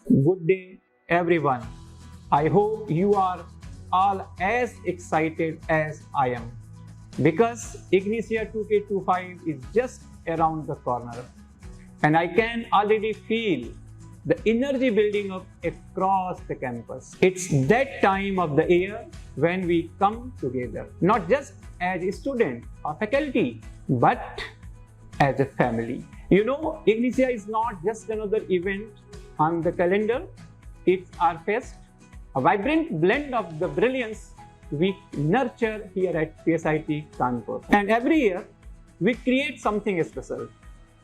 Good day, everyone. I hope you are all as excited as I am because Ignitia 2K25 is just around the corner and I can already feel the energy building up across the campus. It's that time of the year when we come together, not just as a student or faculty, but as a family. You know, Ignitia is not just another event on the calendar, it's our fest, a vibrant blend of the brilliance we nurture here at PSIT Kanpur. And every year, we create something special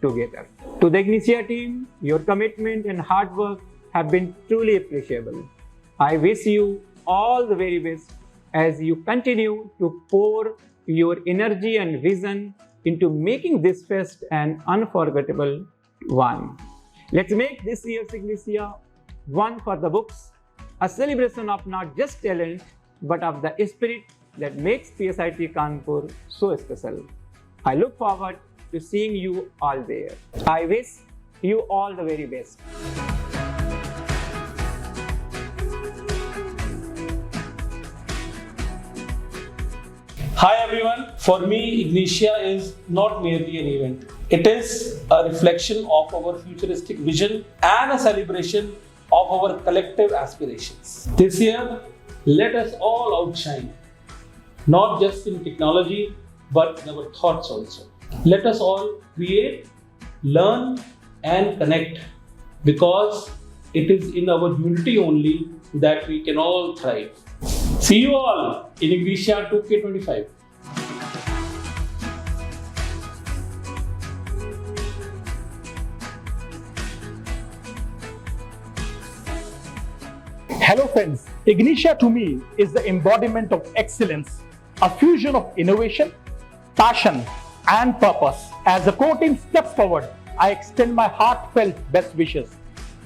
together. To the Ignitia team, your commitment and hard work have been truly appreciable. I wish you all the very best as you continue to pour your energy and vision into making this fest an unforgettable one. Let's make this year's Ignitia one for the books, a celebration of not just talent, but of the spirit that makes PSIT Kanpur so special. I look forward to seeing you all there. I wish you all the very best. Hi everyone, for me Ignitia is not merely an event. It is a reflection of our futuristic vision and a celebration of our collective aspirations. This year, let us all outshine, not just in technology, but in our thoughts also. Let us all create, learn and connect because it is in our unity only that we can all thrive. See you all in Ignitia 2K25. Hello friends, Ignitia to me is the embodiment of excellence, a fusion of innovation, passion and purpose. As the core team steps forward, I extend my heartfelt best wishes.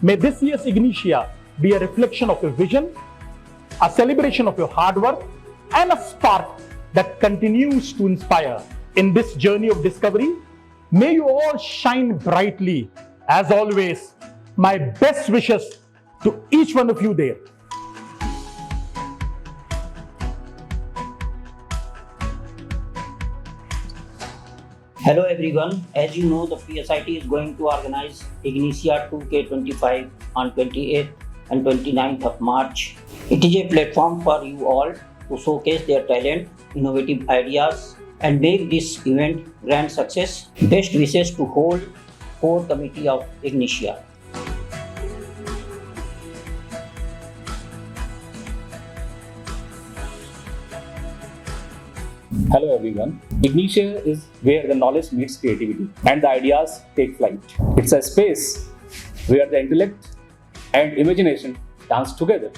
May this year's Ignitia be a reflection of your vision, a celebration of your hard work and a spark that continues to inspire. In this journey of discovery, may you all shine brightly. As always, my best wishes to each one of you there. Hello everyone, as you know the PSIT is going to organize Ignitia 2K25 on 28th and 29th of March. It is a platform for you all to showcase their talent, innovative ideas and make this event grand success. Best wishes to whole core committee of Ignitia. Hello everyone. Ignitia is where the knowledge meets creativity and the ideas take flight. It's a space where the intellect and imagination dance together,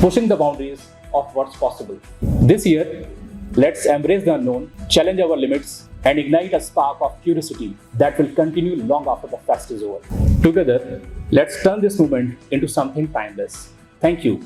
pushing the boundaries of what's possible. This year, let's embrace the unknown, challenge our limits, and ignite a spark of curiosity that will continue long after the fest is over. Together, let's turn this movement into something timeless. Thank you.